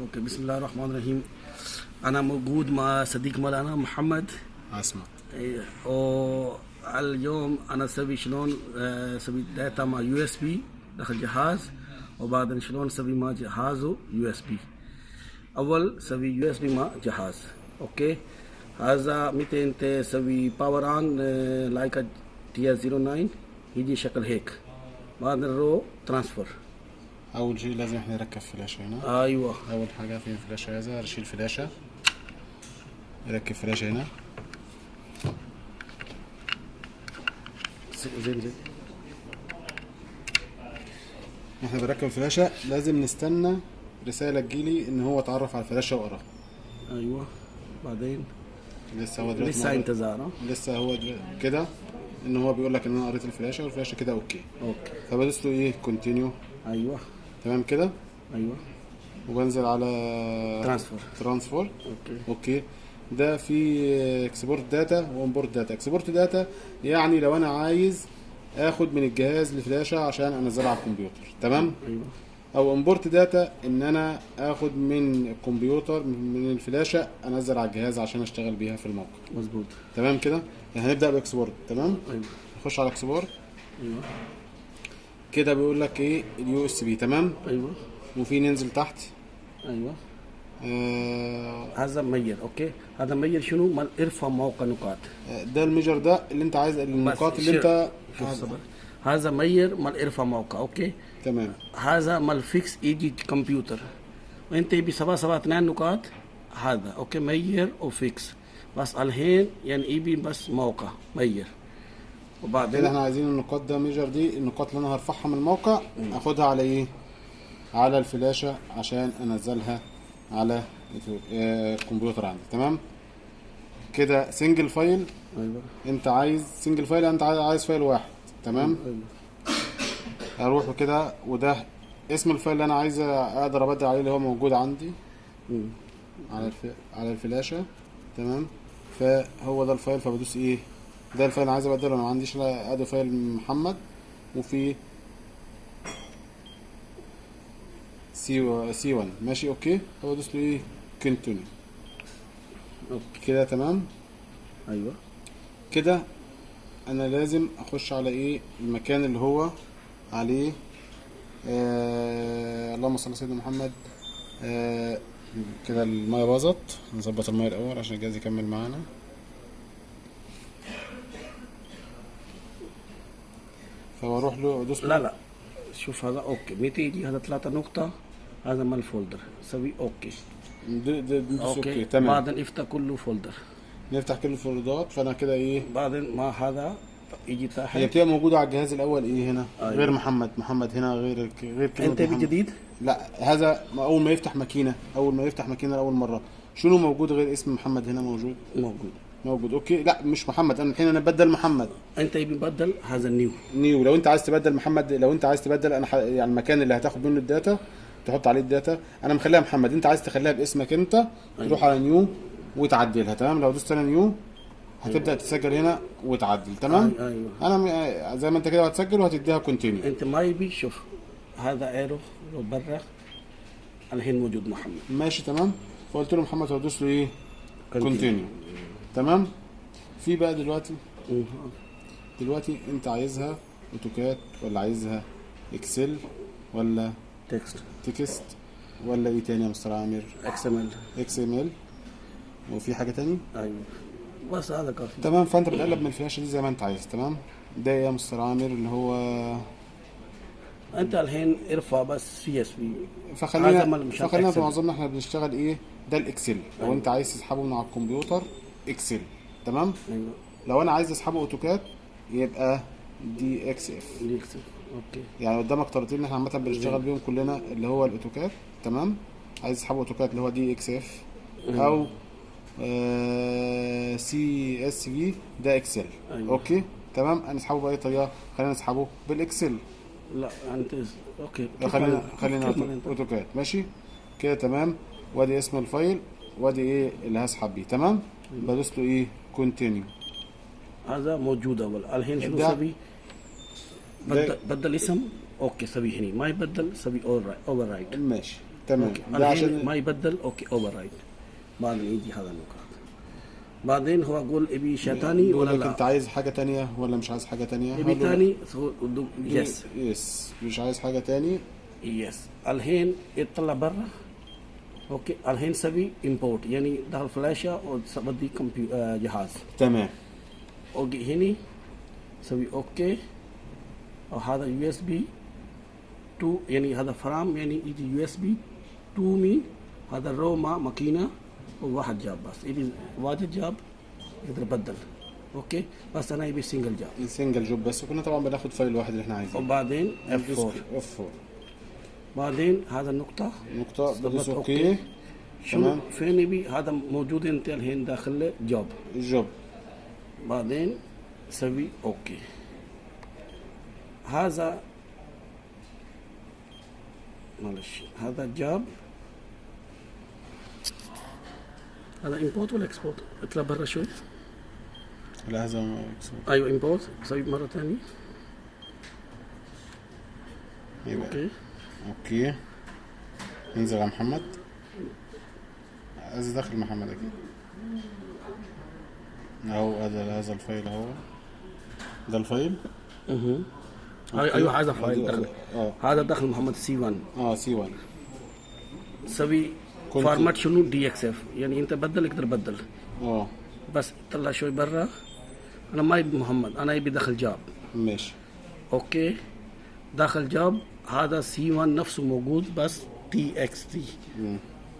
اوكي، بسم الله الرحمن الرحيم. انا موجود مع صديق مولانا محمد عصمت. اليوم انا اسوي شلون اسوي داتا مع يو اس بي داخل جهاز، وبعدين شلون اسوي مع جهازه يو اس بي. اول سوي يو اس بي مع جهاز. اوكي، هذا متى انت تسوي باور ان لايك تي 09 يجي شكل هيك، بعدين رو ترانسفير. اول شيء لازم احنا نركب فلاشة هنا. ايوه، اول حاجة فين فلاشة؟ هذا اشيل فلاشة، اركب فلاشة هنا. زين. احنا بنركب الفلاشة لازم نستنى رسالة تجيلي ان هو اتعرف على الفلاشة وقراها. ايوه، بعدين لسه هو دلوقتي لسه انتظار. لسه هو كده ان هو بيقول لك ان انا قريت الفلاشة والفلاشة كده اوكي. اوكي، فبدوس له ايه كونتينيو. ايوه تمام كده. ايوه، وبنزل على ترانسفور. اوكي. ده في اكسبورت داتا وامبورت داتا. اكسبورت داتا يعني لو انا عايز اخد من الجهاز لفلاشه عشان انزلها على الكمبيوتر، تمام. ايوه، او امبورت داتا ان انا اخد من الكمبيوتر من الفلاشه انزل على الجهاز عشان اشتغل بيها في الموقع. مظبوط. تمام كده. يعني هنبدا باكسبورت. تمام. ايوه، نخش على اكسبورت. ايوه، كده بيقول لك ايه اليو اس بي. تمام. ايوه، وفي ننزل تحت. ايوه. آه هذا مير. اوكي، هذا مير شنو؟ مال ارفع موقع نقاط. ده الميجر ده اللي انت عايز النقاط اللي انت شوف صبر. هذا مير مال ارفع موقع. اوكي، تمام. هذا مال فيكس يجي كمبيوتر، وانت يبي 772 نقاط. هذا اوكي مير وفيكس، بس الحين يعني يبي بس موقع مير. كده وبعدين احنا عايزين النقاط ده ميجر دي النقاط اللي انا هرفعها من الموقع اخدها على ايه؟ على الفلاشة عشان انزلها على الكمبيوتر عندي. تمام كده. سنجل فايل. ايوه، انت عايز سنجل فايل، انت عايز فايل واحد. تمام. ايوه، اروح كده وده اسم الفايل اللي انا عايز اقدر ابدل عليه اللي هو موجود عندي على الفلاشة. تمام. فهو ده الفايل، فبدوس ايه؟ ده الفايل اللي عايز ابدله. انا ما عنديش الا ادي فايل محمد وفي سي 1. ماشي اوكي. فبدوس له ايه كونتينيو. اوكي، كده تمام. ايوه، كده انا لازم اخش على ايه المكان اللي هو عليه اللهم صل على سيدنا محمد. كده الميه باظت، نظبط الميه الاول عشان الجهاز يكمل معانا. فبروح له ادوس له. لا شوف هذا اوكي، بتيجي هذا 3 نقطة، هذا مال فولدر، سوي اوكي. ندوس اوكي. اوكي، تمام. بعدين افتح كله فولدر. نفتح كل الفولدرات. فانا كده ايه؟ بعدين ما هذا يجي تحت. هي بتبقى موجوده على الجهاز الاول ايه هنا. أيوة. غير محمد هنا غير كلمه انت محمد. بجديد. لا هذا اول ما يفتح ماكينه لاول مره شنو موجود غير اسم محمد هنا موجود. اوكي. لا مش محمد. انا الحين انا بدل محمد. انت يبي بدل هذا النيو. لو انت عايز تبدل محمد، لو انت عايز تبدل انا يعني المكان اللي هتاخد منه الداتا تحط عليه الداتا. انا مخليها محمد، انت عايز تخليها باسمك انت. تروح على نيو وتعدلها. تمام. لو دوست انا نيو هتبدا تسجل هنا وتعدل. تمام. ايوه، انا زي ما انت كده هتسجل وهتديها كونتينيو. انت ما يبي. شوف هذا ايرو لو برا الحين موجود محمد. ماشي تمام. فقلت له محمد هدوس له ايه كونتينيو. تمام. في بقى دلوقتي انت عايزها اوتوكاد ولا عايزها اكسل ولا تكست ولا ايه تاني يا مستر عامر؟ اكس ام ال. وفي حاجه تاني؟ ايوه، بس هذا كافي. تمام. فانت بتقلب من الفلاشه دي زي ما انت عايز. تمام. ده يا مستر عامر اللي هو انت الحين ارفع بس سي اس بي. فخلينا في معظمنا احنا بنشتغل ايه ده الاكسل. لو أيوة. انت عايز تسحبه من على الكمبيوتر اكسل. تمام. ايوه، لو انا عايز اسحبه اوتوكاد يبقى دي اكس اف. اوكي. يعني قدامك طريقتين احنا عامه بنشتغل بيهم كلنا اللي هو الاوتوكاد. تمام. عايز تسحبه اوتوكاد اللي هو دي اكس اف او سي اس في ده اكسل. أيوة. اوكي تمام. هنسحبه باي طريقه؟ خلينا نسحبه بالاكسل. لا انت اوكي. خلينا اوتوكاد. ماشي كده تمام. وادي اسم الفايل وادي ايه اللي هسحب بيه. تمام. بدوس له ايه كونتينيو. هذا موجود اول. الحين شنو سوي؟ بدل اسم. اوكي سوي هنا. ما يبدل سوي اوفر رايت. ماشي. تمام. أوكي. ده الحين عشان ما يبدل اوكي اوفر رايت. بعدين يجي هذا النقاط. بعدين هو يقول ابي شيء ثاني يقول ولا لك لا؟ انت عايز حاجه تانية ولا مش عايز حاجه تانية؟ ابي ثاني يس يس، مش عايز حاجه تاني. يس. الحين يطلع برا. اوكي الحين سوي امبورت يعني دخل فلاشه وبدي جهاز. تمام. اوكي هني سوي اوكي وهذا يو اس بي 2 يعني هذا فرام يعني يجي يو اس بي 2 مين هذا رو مع ماكينه وواحد جاب بس يبي واحد جاب يقدر بدل. اوكي بس انا يبي سنجل جاب سنجل جوب بس، وكنا طبعا بناخد فايل واحد اللي احنا عايزينه. وبعدين اف 4 اف 4. بعدين هذا النقطه بدوس اوكي. شنو فين يبي هذا موجود انت الحين داخل جوب الجوب. بعدين سوي اوكي. هذا معلش هذا جاب هذا امبورت ولا اكسبورت؟ اطلع برا شوي. لا هذا ايوه امبورت سوي مره ثانيه. اوكي اوكي. انزل يا محمد. عايز داخل محمد اكيد اهو. هذا الفايل اهو. ده الفايل. ايوه هذا فايل دخل. هذا دخل محمد سي 1. سي 1. سوي فورمات شنو دي اكس اف يعني انت بدل اقدر بدل. بس طلع شوي برا. انا ما يبي محمد انا يبي دخل جاب. ماشي اوكي داخل جاب. هذا سي 1 نفسه موجود بس تي اكس تي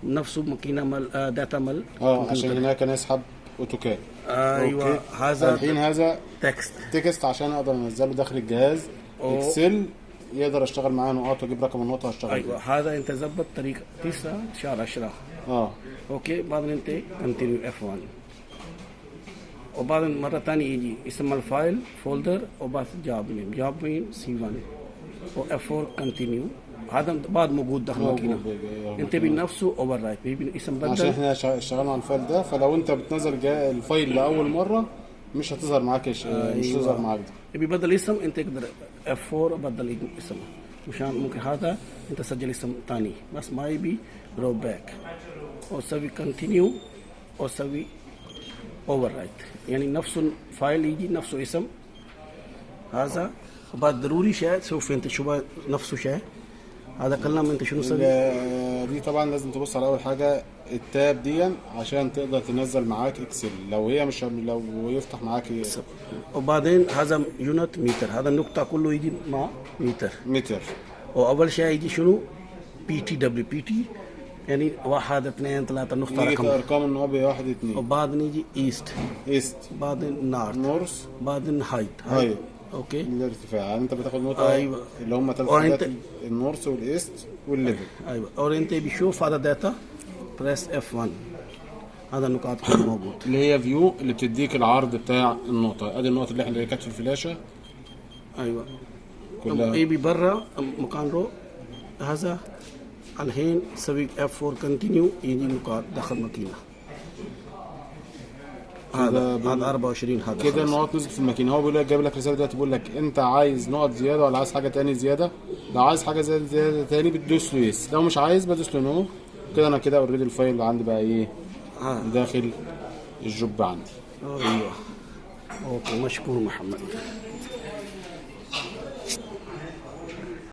نفسه ماكينه مال داتا مال عشان هناك نسحب اوتوكاد. ايوه أوكي. هذا الحين هذا تكست عشان اقدر انزله داخل الجهاز. اكسل يقدر اشتغل معاه نقاط واجيب رقم النقطه هشتغل. ايوه هذا انت ظبط طريقه 9 شهر 10. اوكي بعدين انت كونتينيو اف 1 وبعدين مره ثانيه يجي اسم الفايل فولدر وبعد جاب مين سي 1 واف 4 كونتينيو. هذا بعد موجود داخل الماكينه. انت بنفسه اوفر رايت بيبي اسم بدل عشان احنا اشتغلنا على الفايل ده. فلو انت بتنزل الفايل لاول مره مش هتظهر معاك مش هتظهر معاك ده. يبي بدل اسم انت تقدر اف 4 بدل اسم مشان ممكن هذا انت سجل اسم ثاني بس ما يبي رو باك او سوي كونتينيو او سوي اوفر رايت يعني نفس الفايل يجي نفسه اسم هذا. وبعد ضروري شيء سوف انت شو نفسه شيء هذا كلام انت شنو سوي دي طبعا لازم تبص على اول حاجه التاب دي عشان تقدر تنزل معاك اكسل. لو هي مش لو يفتح معاك وبعدين هذا يونت متر. هذا النقطه كله يجي مع متر. واول شيء يجي شنو بي تي دبليو بي تي يعني 1 2 3 نقطه رقم ارقام النوبه 1 2. وبعدين يجي ايست بعدين نورث بعدين هايت. اوكي الارتفاع انت بتاخد نقطه. ايوه اللي هم 3 حاجات النورث والايست والليفل. ايوه اور انت بيشوف هذا داتا بريس اف 1 هذا النقاط كلها موجود اللي هي فيو اللي بتديك العرض بتاع النقطه. ادي النقط اللي احنا كانت في الفلاشه. ايوه كلها يبي برا مكان رو. هذا الحين سوي اف 4 كونتينيو يجي نقاط داخل ماكينه. هذا 24 هذا كده النقط نزلت في الماكينه. هو بيقول لك جايب لك رساله دلوقتي بيقول لك انت عايز نقط زياده ولا عايز حاجه تاني زياده. لو عايز حاجه زياده تاني بتدوس له يس. لو مش عايز بدوس له نو. كده انا كده اوريدي الفايل عندي بقى ايه داخل الجوب عندي. ايوه اوكي مشكور محمد.